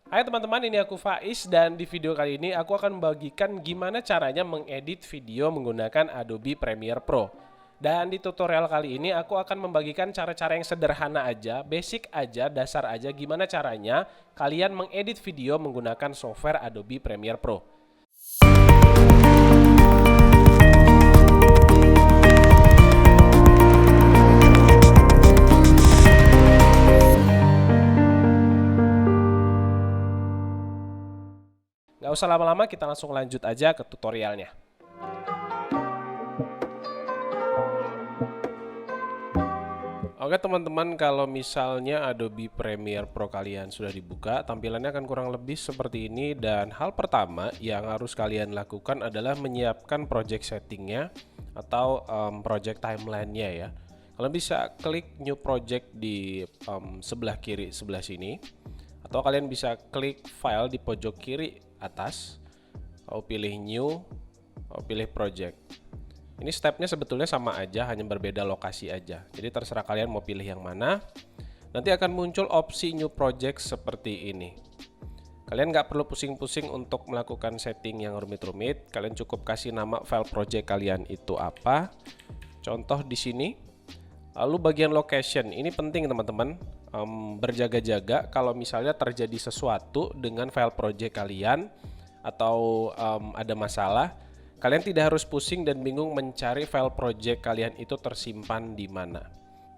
Hai teman-teman, ini aku Faiz dan di video kali ini aku akan membagikan gimana caranya mengedit video menggunakan Adobe Premiere Pro. Dan di tutorial kali ini aku akan membagikan cara-cara yang sederhana aja, basic aja, dasar aja gimana caranya kalian mengedit video menggunakan software Adobe Premiere Pro. Nggak usah lama-lama, kita langsung lanjut aja ke tutorialnya. Oke teman-teman, kalau misalnya Adobe Premiere Pro kalian sudah dibuka, tampilannya akan kurang lebih seperti ini. Dan hal pertama yang harus kalian lakukan adalah menyiapkan project settingnya atau project timelinenya ya. Kalian bisa klik new project di sebelah kiri sebelah sini, atau kalian bisa klik file di pojok kiri atas, lalu pilih new, lalu pilih project. Ini stepnya sebetulnya sama aja, hanya berbeda lokasi aja. Jadi terserah kalian mau pilih yang mana. Nanti akan muncul opsi new project seperti ini. Kalian nggak perlu pusing-pusing untuk melakukan setting yang rumit-rumit. Kalian cukup kasih nama file project kalian itu apa. Contoh di sini. Lalu bagian location, ini penting teman-teman. Berjaga-jaga kalau misalnya terjadi sesuatu dengan file project kalian atau ada masalah. Kalian tidak harus pusing dan bingung mencari file project kalian itu tersimpan di mana.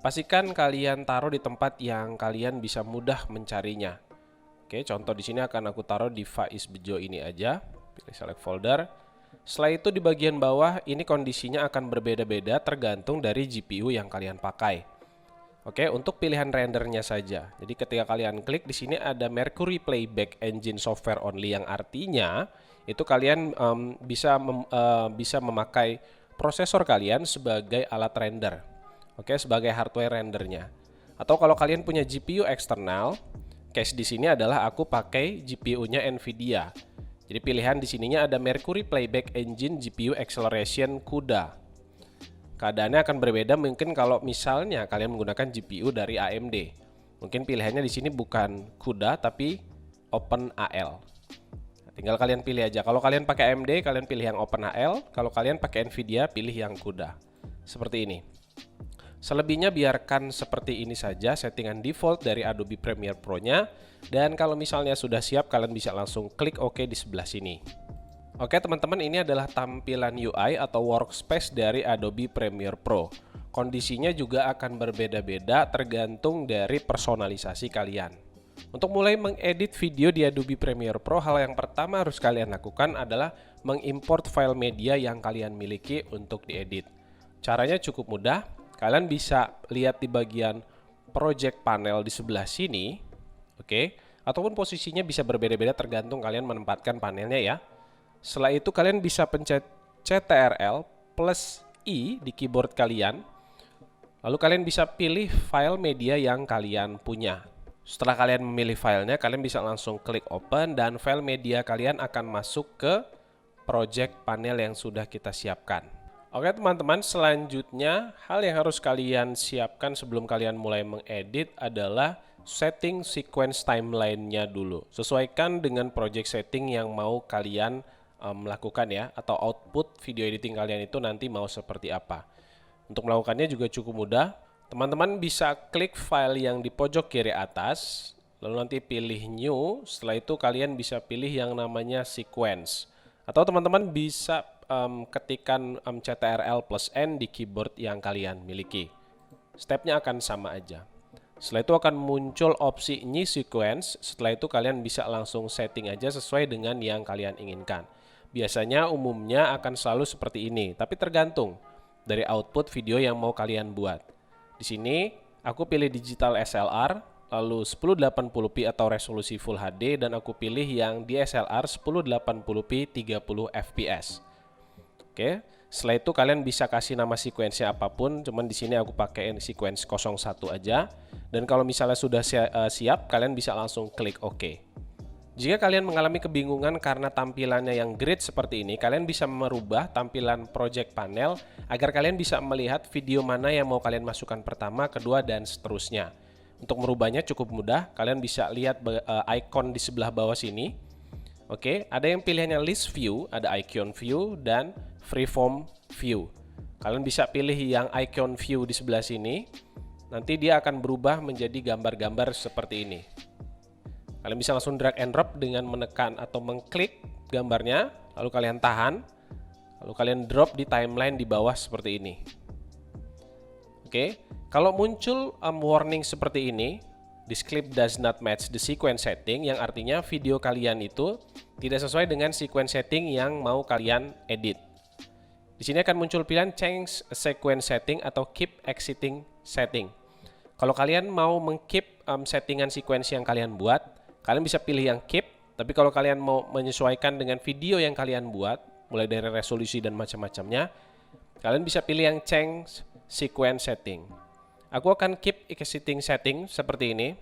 Pastikan kalian taruh di tempat yang kalian bisa mudah mencarinya. Oke, contoh di sini akan aku taruh di Faiz Bejo ini aja. Pilih select folder. Setelah itu di bagian bawah ini kondisinya akan berbeda-beda tergantung dari GPU yang kalian pakai. Oke, untuk pilihan rendernya saja. Jadi ketika kalian klik di sini ada Mercury Playback Engine Software Only, yang artinya itu kalian bisa memakai prosesor kalian sebagai alat render. Oke, sebagai hardware rendernya. Atau kalau kalian punya GPU eksternal, case di sini adalah aku pakai GPU-nya Nvidia. Jadi pilihan di sininya ada Mercury Playback Engine GPU Acceleration CUDA. Keadaannya akan berbeda mungkin kalau misalnya kalian menggunakan GPU dari AMD. Mungkin pilihannya di sini bukan CUDA tapi OpenAL. Tinggal kalian pilih aja. Kalau kalian pakai AMD, kalian pilih yang OpenAL. Kalau kalian pakai Nvidia, pilih yang CUDA. Seperti ini. Selebihnya biarkan seperti ini saja settingan default dari Adobe Premiere Pro-nya. Dan kalau misalnya sudah siap, kalian bisa langsung klik OK di sebelah sini. Oke teman-teman, ini adalah tampilan UI atau workspace dari Adobe Premiere Pro. Kondisinya juga akan berbeda-beda tergantung dari personalisasi kalian. Untuk mulai mengedit video di Adobe Premiere Pro, hal yang pertama harus kalian lakukan adalah mengimport file media yang kalian miliki untuk diedit. Caranya cukup mudah. Kalian bisa lihat di bagian project panel di sebelah sini, oke? Ataupun posisinya bisa berbeda-beda tergantung kalian menempatkan panelnya ya. Setelah itu kalian bisa pencet Ctrl plus I di keyboard kalian. Lalu kalian bisa pilih file media yang kalian punya. Setelah kalian memilih filenya, kalian bisa langsung klik open dan file media kalian akan masuk ke project panel yang sudah kita siapkan. Oke teman-teman, selanjutnya hal yang harus kalian siapkan sebelum kalian mulai mengedit adalah setting sequence timeline-nya dulu. Sesuaikan dengan project setting yang mau kalian lakukan ya, atau output video editing kalian itu nanti mau seperti apa. Untuk melakukannya juga cukup mudah. Teman-teman bisa klik file yang di pojok kiri atas, lalu nanti pilih new. Setelah itu kalian bisa pilih yang namanya sequence. Atau teman-teman bisa ketikkan Ctrl plus N di keyboard yang kalian miliki. Stepnya akan sama aja. Setelah itu akan muncul opsi new sequence. Setelah itu kalian bisa langsung setting aja sesuai dengan yang kalian inginkan. Biasanya umumnya akan selalu seperti ini, tapi tergantung dari output video yang mau kalian buat. Di sini aku pilih digital SLR, lalu 1080p atau resolusi Full HD, dan aku pilih yang DSLR 1080p 30 fps. Oke, setelah itu kalian bisa kasih nama sequence-nya apapun, cuman di sini aku pakai sequence 01 aja. Dan kalau misalnya sudah siap, kalian bisa langsung klik OK. Jika kalian mengalami kebingungan karena tampilannya yang grid seperti ini, kalian bisa merubah tampilan project panel agar kalian bisa melihat video mana yang mau kalian masukkan pertama, kedua, dan seterusnya. Untuk merubahnya cukup mudah, kalian bisa lihat icon di sebelah bawah sini. Oke, ada yang pilihannya list view, ada icon view, dan freeform view. Kalian bisa pilih yang icon view di sebelah sini. Nanti dia akan berubah menjadi gambar-gambar seperti ini. Kalian bisa langsung drag and drop dengan menekan atau mengklik gambarnya, lalu kalian tahan, lalu kalian drop di timeline di bawah seperti ini. Oke, kalau muncul warning seperti ini, this clip does not match the sequence setting, yang artinya video kalian itu tidak sesuai dengan sequence setting yang mau kalian edit. Di sini akan muncul pilihan change sequence setting atau keep exiting setting. Kalau kalian mau meng-keep settingan sequence yang kalian buat, kalian bisa pilih yang keep. Tapi kalau kalian mau menyesuaikan dengan video yang kalian buat, mulai dari resolusi dan macam-macamnya, kalian bisa pilih yang change sequence setting. Aku akan keep exiting setting seperti ini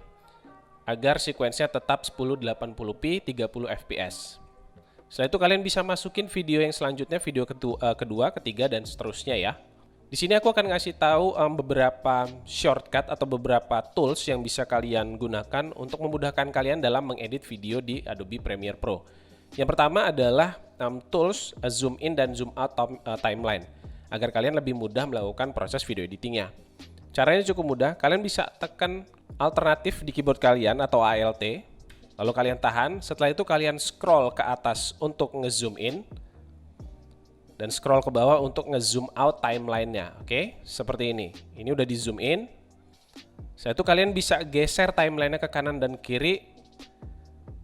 agar sequence-nya tetap 1080p 30 fps. Setelah itu kalian bisa masukin video yang selanjutnya, video kedua, ketiga, dan seterusnya ya. Di sini aku akan ngasih tahu beberapa shortcut atau beberapa tools yang bisa kalian gunakan untuk memudahkan kalian dalam mengedit video di Adobe Premiere Pro. Yang pertama adalah tools zoom in dan zoom out timeline, agar kalian lebih mudah melakukan proses video editingnya. Caranya cukup mudah, kalian bisa tekan alternatif di keyboard kalian atau ALT, lalu kalian tahan, setelah itu kalian scroll ke atas untuk nge-zoom in, dan scroll ke bawah untuk nge-zoom out timelinenya. Oke, seperti ini. Ini udah di zoom in. Setelah itu kalian bisa geser timelinenya ke kanan dan kiri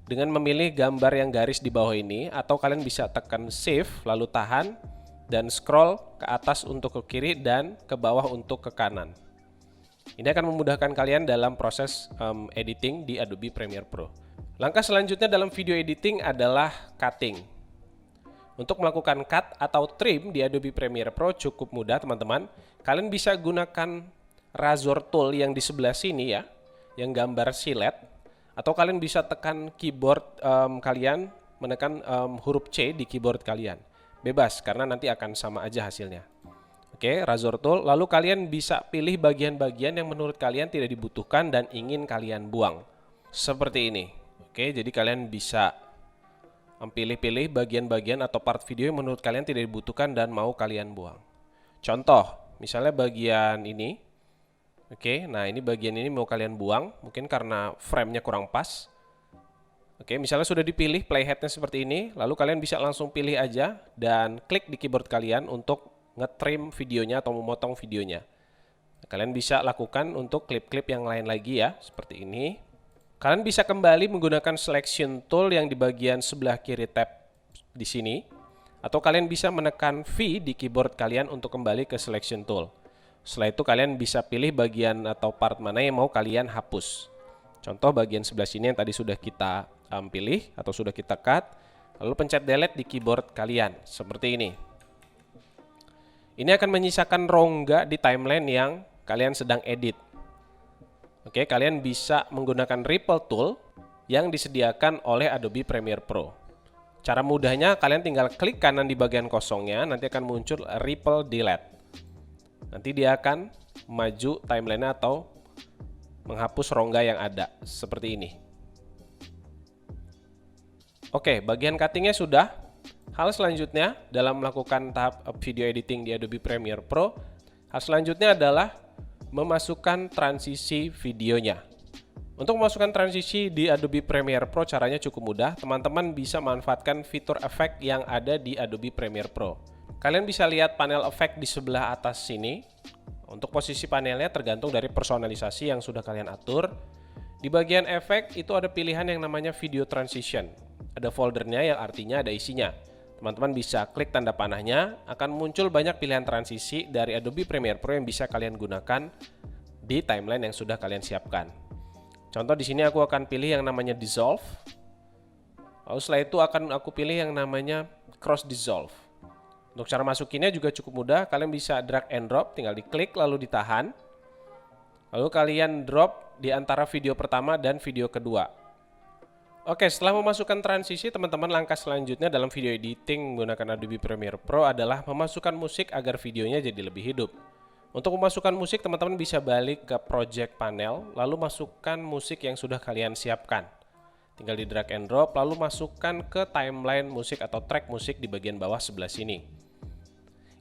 dengan memilih gambar yang garis di bawah ini, atau kalian bisa tekan shift lalu tahan dan scroll ke atas untuk ke kiri dan ke bawah untuk ke kanan. Ini akan memudahkan kalian dalam proses editing di Adobe Premiere Pro. Langkah selanjutnya dalam video editing adalah cutting. Untuk melakukan cut atau trim di Adobe Premiere Pro cukup mudah teman-teman. Kalian bisa gunakan razor tool yang di sebelah sini ya, yang gambar silet. Atau kalian bisa tekan keyboard kalian, menekan huruf C di keyboard kalian. Bebas, karena nanti akan sama aja hasilnya. Oke, razor tool. Lalu kalian bisa pilih bagian-bagian yang menurut kalian tidak dibutuhkan dan ingin kalian buang. Seperti ini. Oke, jadi kalian bisa pilih-pilih bagian-bagian atau part video yang menurut kalian tidak dibutuhkan dan mau kalian buang. Contoh, misalnya bagian ini. Oke, nah ini bagian ini mau kalian buang, mungkin karena frame-nya kurang pas. Oke, misalnya sudah dipilih playhead-nya seperti ini, lalu kalian bisa langsung pilih aja dan klik di keyboard kalian untuk nge-trim videonya atau memotong videonya. Kalian bisa lakukan untuk klip-klip yang lain lagi ya, seperti ini. Kalian bisa kembali menggunakan selection tool yang di bagian sebelah kiri tab di sini, atau kalian bisa menekan V di keyboard kalian untuk kembali ke selection tool. Setelah itu kalian bisa pilih bagian atau part mana yang mau kalian hapus. Contoh bagian sebelah sini yang tadi sudah kita pilih atau sudah kita cut, lalu pencet delete di keyboard kalian seperti ini. Ini akan menyisakan rongga di timeline yang kalian sedang edit. Oke, kalian bisa menggunakan ripple tool yang disediakan oleh Adobe Premiere Pro. Cara mudahnya kalian tinggal klik kanan di bagian kosongnya, nanti akan muncul ripple delete. Nanti dia akan maju timeline atau menghapus rongga yang ada seperti ini. Oke, bagian cuttingnya sudah. Hal selanjutnya dalam melakukan tahap video editing di Adobe Premiere Pro, hal selanjutnya adalah memasukkan transisi videonya. Untuk memasukkan transisi di Adobe Premiere Pro caranya cukup mudah. Teman-teman bisa manfaatkan fitur efek yang ada di Adobe Premiere Pro. Kalian bisa lihat panel efek di sebelah atas sini. Untuk posisi panelnya tergantung dari personalisasi yang sudah kalian atur. Di bagian efek itu ada pilihan yang namanya video transition. Ada foldernya yang artinya ada isinya. Teman-teman bisa klik tanda panahnya, akan muncul banyak pilihan transisi dari Adobe Premiere Pro yang bisa kalian gunakan di timeline yang sudah kalian siapkan. Contoh di sini aku akan pilih yang namanya dissolve. Lalu setelah itu akan aku pilih yang namanya cross dissolve. Untuk cara masukinnya juga cukup mudah, kalian bisa drag and drop, tinggal diklik lalu ditahan. Lalu kalian drop di antara video pertama dan video kedua. Oke, setelah memasukkan transisi, teman-teman, langkah selanjutnya dalam video editing menggunakan Adobe Premiere Pro adalah memasukkan musik agar videonya jadi lebih hidup. Untuk memasukkan musik, teman-teman bisa balik ke project panel, lalu masukkan musik yang sudah kalian siapkan. Tinggal di drag and drop, lalu masukkan ke timeline musik atau track musik di bagian bawah sebelah sini.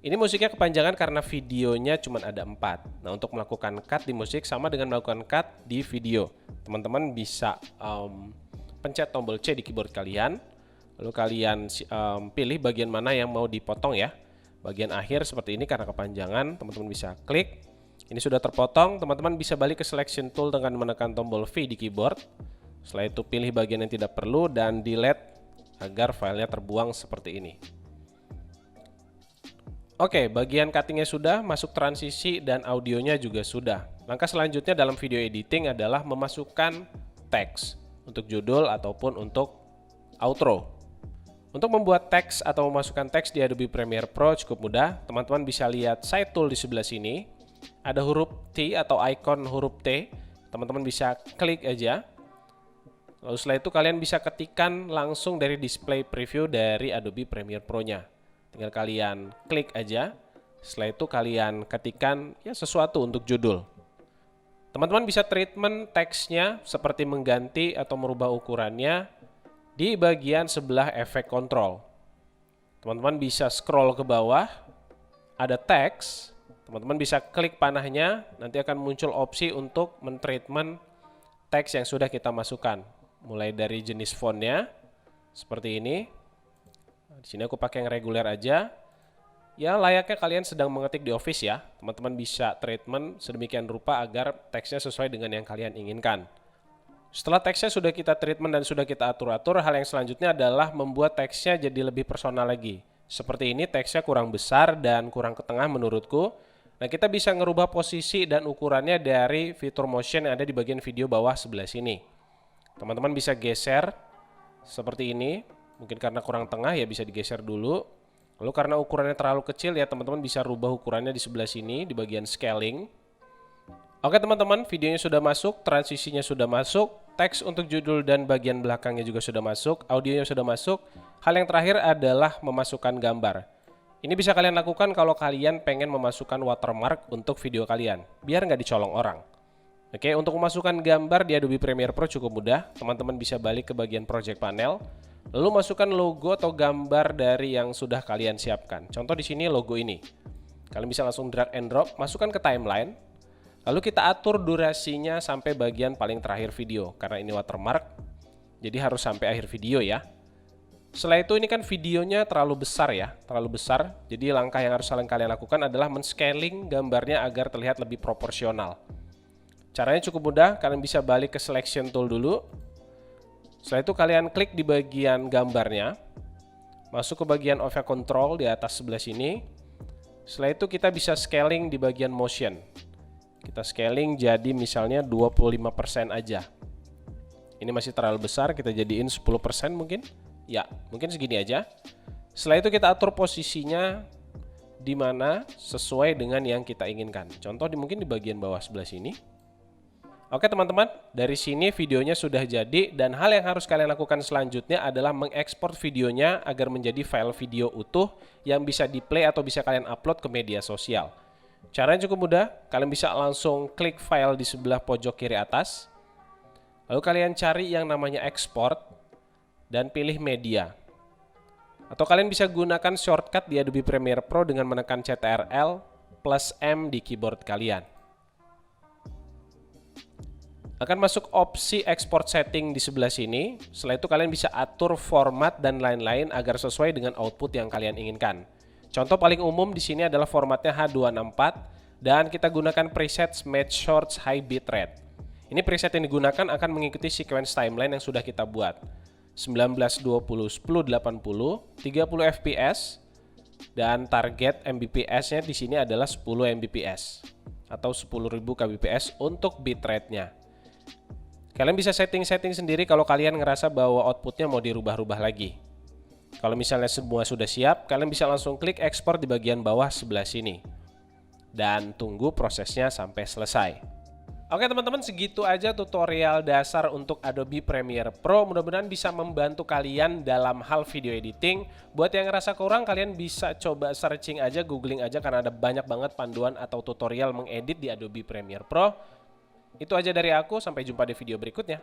Ini musiknya kepanjangan karena videonya cuma ada 4. Nah, untuk melakukan cut di musik sama dengan melakukan cut di video. Teman-teman bisa pencet tombol C di keyboard kalian, lalu kalian pilih bagian mana yang mau dipotong ya. Bagian akhir seperti ini karena kepanjangan, teman-teman bisa klik. Ini sudah terpotong, teman-teman bisa balik ke selection tool dengan menekan tombol V di keyboard. Setelah itu pilih bagian yang tidak perlu dan delete agar filenya terbuang seperti ini. Oke, bagian cuttingnya sudah, masuk transisi dan audionya juga sudah. Langkah selanjutnya dalam video editing adalah memasukkan teks untuk judul ataupun untuk outro. Untuk membuat teks atau memasukkan teks di Adobe Premiere Pro cukup mudah. Teman-teman bisa lihat side tool di sebelah sini. Ada huruf T atau icon huruf T. Teman-teman bisa klik aja. Lalu setelah itu kalian bisa ketikkan langsung dari display preview dari Adobe Premiere Pro-nya. Tinggal kalian klik aja. Setelah itu kalian ketikkan ya sesuatu untuk judul. Teman-teman bisa treatment teksnya seperti mengganti atau merubah ukurannya di bagian sebelah efek kontrol. Teman-teman bisa scroll ke bawah, ada teks, teman-teman bisa klik panahnya, nanti akan muncul opsi untuk mentreatment teks yang sudah kita masukkan. Mulai dari jenis fontnya, seperti ini. Di sini aku pakai yang reguler aja. Ya, layaknya kalian sedang mengetik di Office ya. Teman-teman bisa treatment sedemikian rupa agar teksnya sesuai dengan yang kalian inginkan. Setelah teksnya sudah kita treatment dan sudah kita atur-atur, hal yang selanjutnya adalah membuat teksnya jadi lebih personal lagi. Seperti ini teksnya kurang besar dan kurang ke tengah menurutku. Nah, kita bisa ngerubah posisi dan ukurannya dari fitur motion yang ada di bagian video bawah sebelah sini. Teman-teman bisa geser seperti ini. Mungkin karena kurang tengah ya bisa digeser dulu. Lalu karena ukurannya terlalu kecil ya teman-teman bisa rubah ukurannya di sebelah sini di bagian scaling. Oke teman-teman, videonya sudah masuk, transisinya sudah masuk, teks untuk judul dan bagian belakangnya juga sudah masuk, audionya sudah masuk. Hal yang terakhir adalah memasukkan gambar. Ini bisa kalian lakukan kalau kalian pengen memasukkan watermark untuk video kalian, biar nggak dicolong orang. Oke, untuk memasukkan gambar di Adobe Premiere Pro cukup mudah. Teman-teman bisa balik ke bagian project panel, lalu masukkan logo atau gambar dari yang sudah kalian siapkan. Contoh di sini logo ini. Kalian bisa langsung drag and drop, masukkan ke timeline. Lalu kita atur durasinya sampai bagian paling terakhir video. Karena ini watermark, jadi harus sampai akhir video ya. Setelah itu ini kan videonya terlalu besar ya, terlalu besar. Jadi langkah yang harus kalian lakukan adalah men-scaling gambarnya agar terlihat lebih proporsional. Caranya cukup mudah, kalian bisa balik ke selection tool dulu. Setelah itu kalian klik di bagian gambarnya. Masuk ke bagian effect control di atas sebelah sini. Setelah itu kita bisa scaling di bagian motion. Kita scaling jadi misalnya 25% aja. Ini masih terlalu besar, kita jadiin 10% mungkin. Ya, mungkin segini aja. Setelah itu kita atur posisinya di mana sesuai dengan yang kita inginkan. Contoh mungkin di bagian bawah sebelah sini. Oke teman-teman, dari sini videonya sudah jadi dan hal yang harus kalian lakukan selanjutnya adalah mengekspor videonya agar menjadi file video utuh yang bisa di-play atau bisa kalian upload ke media sosial. Caranya cukup mudah, kalian bisa langsung klik file di sebelah pojok kiri atas. Lalu kalian cari yang namanya export dan pilih media. Atau kalian bisa gunakan shortcut di Adobe Premiere Pro dengan menekan Ctrl+M di keyboard kalian. Akan masuk opsi export setting di sebelah sini. Setelah itu kalian bisa atur format dan lain-lain agar sesuai dengan output yang kalian inginkan. Contoh paling umum di sini adalah formatnya H264 dan kita gunakan preset Match Shorts High Bitrate. Ini preset yang digunakan akan mengikuti sequence timeline yang sudah kita buat. 1920 1080 30 fps dan target mbps-nya di sini adalah 10 mbps atau 10.000 kbps untuk bitrate-nya. Kalian bisa setting-setting sendiri kalau kalian ngerasa bahwa outputnya mau dirubah-rubah lagi. Kalau misalnya semua sudah siap, kalian bisa langsung klik ekspor di bagian bawah sebelah sini. Dan tunggu prosesnya sampai selesai. Oke teman-teman, segitu aja tutorial dasar untuk Adobe Premiere Pro. Mudah-mudahan bisa membantu kalian dalam hal video editing. Buat yang ngerasa kurang, kalian bisa coba searching aja, googling aja, karena ada banyak banget panduan atau tutorial mengedit di Adobe Premiere Pro. Itu aja dari aku, sampai jumpa di video berikutnya.